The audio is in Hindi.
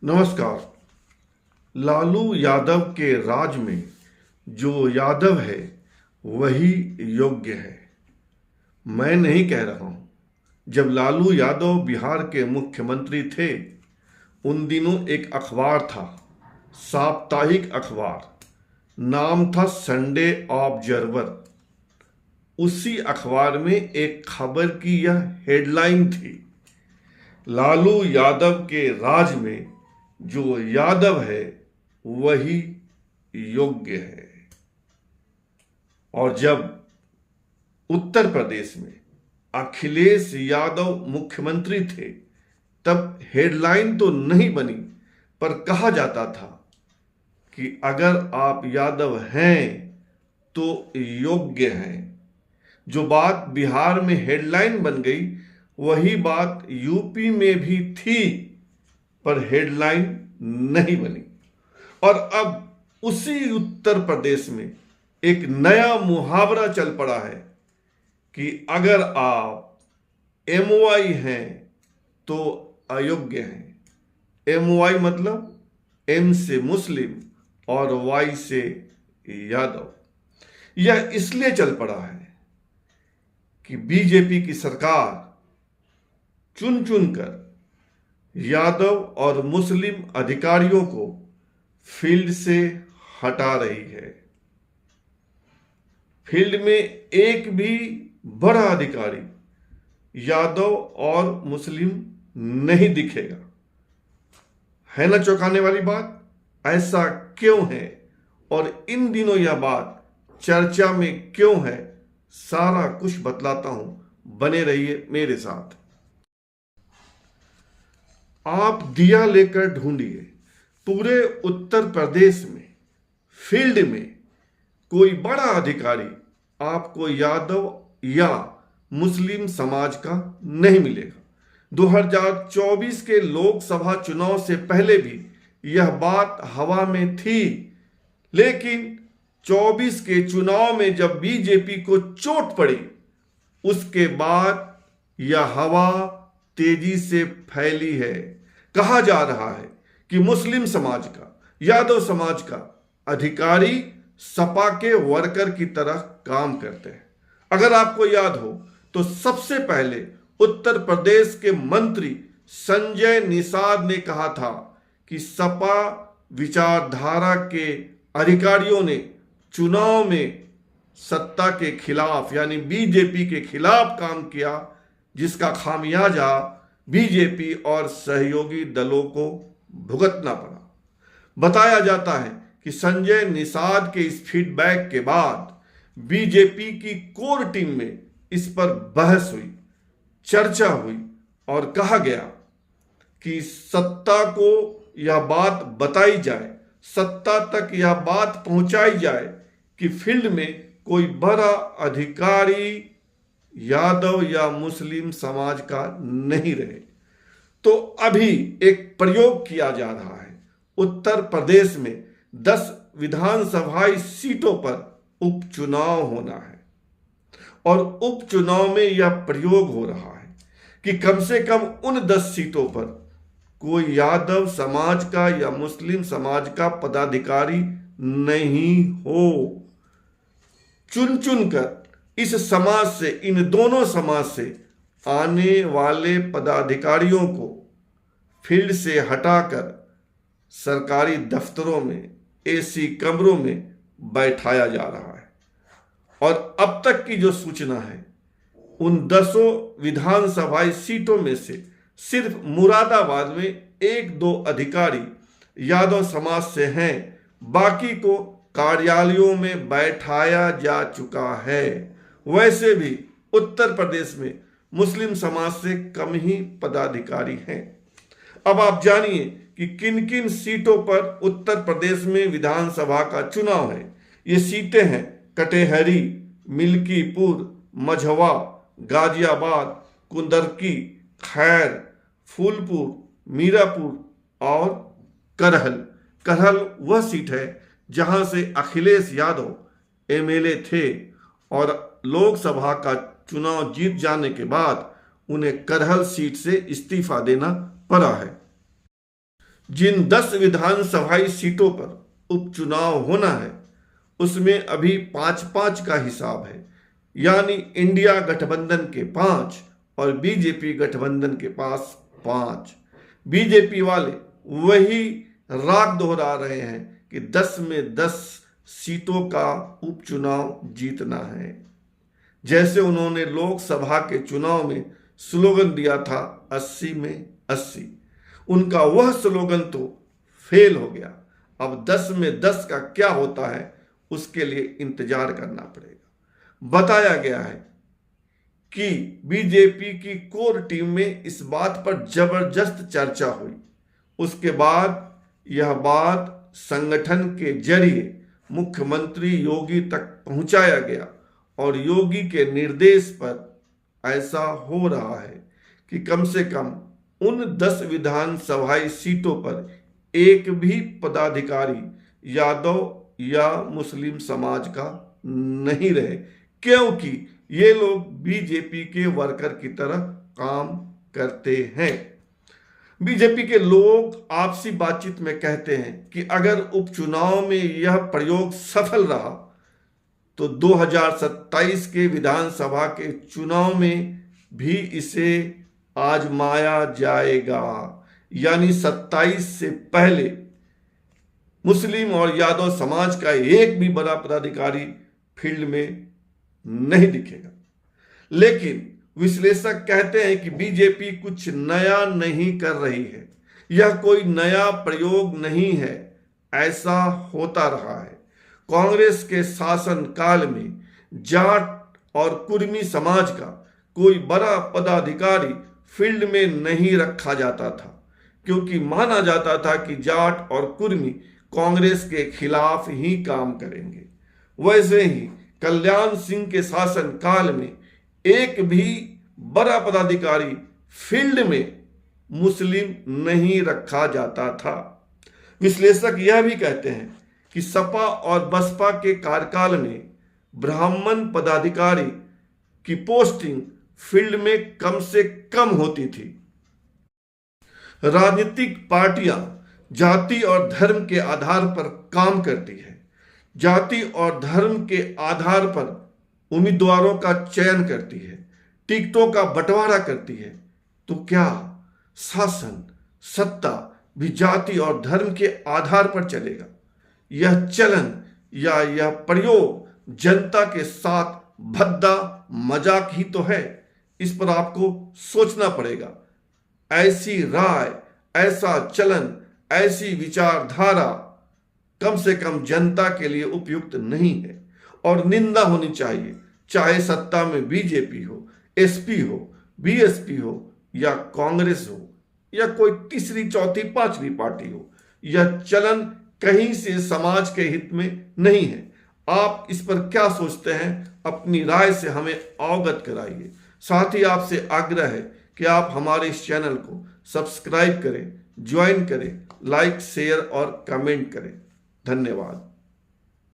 नमस्कार। लालू यादव के राज में जो यादव है वही योग्य है। मैं नहीं कह रहा हूं। जब लालू यादव बिहार के मुख्यमंत्री थे उन दिनों एक अखबार था, साप्ताहिक अखबार, नाम था संडे ऑब्जर्वर। उसी अखबार में एक खबर की यह हेडलाइन थी, लालू यादव के राज में जो यादव है वही योग्य है। और जब उत्तर प्रदेश में अखिलेश यादव मुख्यमंत्री थे तब हेडलाइन तो नहीं बनी, पर कहा जाता था कि अगर आप यादव हैं तो योग्य हैं। जो बात बिहार में हेडलाइन बन गई वही बात यूपी में भी थी, पर हेडलाइन नहीं बनी। और अब उसी उत्तर प्रदेश में एक नया मुहावरा चल पड़ा है कि अगर आप एमओआई हैं तो अयोग्य हैं। एमओआई मतलब एम से मुस्लिम और वाई से यादव। यह इसलिए चल पड़ा है कि बीजेपी की सरकार चुन चुनकर यादव और मुस्लिम अधिकारियों को फील्ड से हटा रही है। फील्ड में एक भी बड़ा अधिकारी यादव और मुस्लिम नहीं दिखेगा। है ना चौंकाने वाली बात? ऐसा क्यों है और इन दिनों यह बात चर्चा में क्यों है, सारा कुछ बतलाता हूं। बने रहिए मेरे साथ। आप दिया लेकर ढूंढिए पूरे उत्तर प्रदेश में फील्ड में कोई बड़ा अधिकारी आपको यादव या मुस्लिम समाज का नहीं मिलेगा। 2024 के लोकसभा चुनाव से पहले भी यह बात हवा में थी, लेकिन 24 के चुनाव में जब बीजेपी को चोट पड़ी उसके बाद यह हवा तेजी से फैली है। कहा जा रहा है कि मुस्लिम समाज का, यादव समाज का अधिकारी सपा के वर्कर की तरह काम करते हैं। अगर आपको याद हो तो सबसे पहले उत्तर प्रदेश के मंत्री संजय निषाद ने कहा था कि सपा विचारधारा के अधिकारियों ने चुनाव में सत्ता के खिलाफ यानी बीजेपी के खिलाफ काम किया, जिसका खामियाजा बीजेपी और सहयोगी दलों को भुगतना पड़ा। बताया जाता है कि संजय निषाद के इस फीडबैक के बाद बीजेपी की कोर टीम में इस पर बहस हुई, चर्चा हुई और कहा गया कि सत्ता को यह बात बताई जाए, सत्ता तक यह बात पहुंचाई जाए कि फील्ड में कोई बड़ा अधिकारी यादव या मुस्लिम समाज का नहीं रहे। तो अभी एक प्रयोग किया जा रहा है। उत्तर प्रदेश में 10 विधानसभा सीटों पर उपचुनाव होना है और उपचुनाव में यह प्रयोग हो रहा है कि कम से कम उन 10 सीटों पर कोई यादव समाज का या मुस्लिम समाज का पदाधिकारी नहीं हो। चुन चुनकर इस समाज से, इन दोनों समाज से आने वाले पदाधिकारियों को फील्ड से हटाकर सरकारी दफ्तरों में, एसी कमरों में बैठाया जा रहा है। और अब तक की जो सूचना है, उन 10 विधानसभा सीटों में से सिर्फ मुरादाबाद में 1-2 अधिकारी यादव समाज से हैं, बाकी को कार्यालयों में बैठाया जा चुका है। वैसे भी उत्तर प्रदेश में मुस्लिम समाज से कम ही पदाधिकारी हैं। अब आप जानिए कि किन किन सीटों पर उत्तर प्रदेश में विधानसभा का चुनाव है। ये सीटें हैं कटेहरी, मिल्कीपुर, मझवा, गाजियाबाद, कुंदरकी, खैर, फूलपुर, मीरापुर और करहल। करहल वह सीट है जहां से अखिलेश यादव एमएलए थे और लोकसभा का चुनाव जीत जाने के बाद उन्हें करहल सीट से इस्तीफा देना पड़ा है। जिन 10 विधानसभाई सीटों पर उपचुनाव होना है उसमें अभी 5-5 का हिसाब है, यानी इंडिया गठबंधन के 5 और बीजेपी गठबंधन के पास 5। बीजेपी वाले वही राग दोहरा रहे हैं कि 10 में 10 सीटों का उपचुनाव जीतना है। जैसे उन्होंने लोकसभा के चुनाव में स्लोगन दिया था 80 में 80, उनका वह स्लोगन तो फेल हो गया। अब 10 में 10 का क्या होता है उसके लिए इंतजार करना पड़ेगा। बताया गया है कि बीजेपी की कोर टीम में इस बात पर जबरदस्त चर्चा हुई। उसके बाद यह बात संगठन के जरिए मुख्यमंत्री योगी तक पहुंचाया गया और योगी के निर्देश पर ऐसा हो रहा है कि कम से कम उन 10 विधानसभाई सीटों पर एक भी पदाधिकारी यादव या मुस्लिम समाज का नहीं रहे, क्योंकि ये लोग बीजेपी के वर्कर की तरह काम करते हैं। बीजेपी के लोग आपसी बातचीत में कहते हैं कि अगर उपचुनाव में यह प्रयोग सफल रहा तो 2027 के विधानसभा के चुनाव में भी इसे आजमाया जाएगा, यानी 27 से पहले मुस्लिम और यादव समाज का एक भी बड़ा पदाधिकारी फील्ड में नहीं दिखेगा। लेकिन विश्लेषक कहते हैं कि बीजेपी कुछ नया नहीं कर रही है, यह कोई नया प्रयोग नहीं है, ऐसा होता रहा है। कांग्रेस के शासन काल में जाट और कुर्मी समाज का कोई बड़ा पदाधिकारी फील्ड में नहीं रखा जाता था, क्योंकि माना जाता था कि जाट और कुर्मी कांग्रेस के खिलाफ ही काम करेंगे। वैसे ही कल्याण सिंह के शासन काल में एक भी बड़ा पदाधिकारी फील्ड में मुस्लिम नहीं रखा जाता था। विश्लेषक यह भी कहते हैं कि सपा और बसपा के कार्यकाल में ब्राह्मण पदाधिकारी की पोस्टिंग फील्ड में कम से कम होती थी। राजनीतिक पार्टियां जाति और धर्म के आधार पर काम करती है, जाति और धर्म के आधार पर उम्मीदवारों का चयन करती है, टिकटों का बंटवारा करती है। तो क्या शासन सत्ता भी जाति और धर्म के आधार पर चलेगा? यह चलन या यह प्रयोग जनता के साथ भद्दा मजाक ही तो है। इस पर आपको सोचना पड़ेगा। ऐसी राय, ऐसा चलन, ऐसी विचारधारा कम से कम जनता के लिए उपयुक्त नहीं है और निंदा होनी चाहिए, चाहे सत्ता में बीजेपी हो, एसपी हो, बीएसपी हो या कांग्रेस हो या कोई तीसरी, चौथी, पांचवी पार्टी हो। यह चलन कहीं से समाज के हित में नहीं है। आप इस पर क्या सोचते हैं? अपनी राय से हमें अवगत कराइए। साथ ही आपसे आग्रह है कि आप हमारे इस चैनल को सब्सक्राइब करें, ज्वाइन करें, लाइक, शेयर और कमेंट करें। धन्यवाद।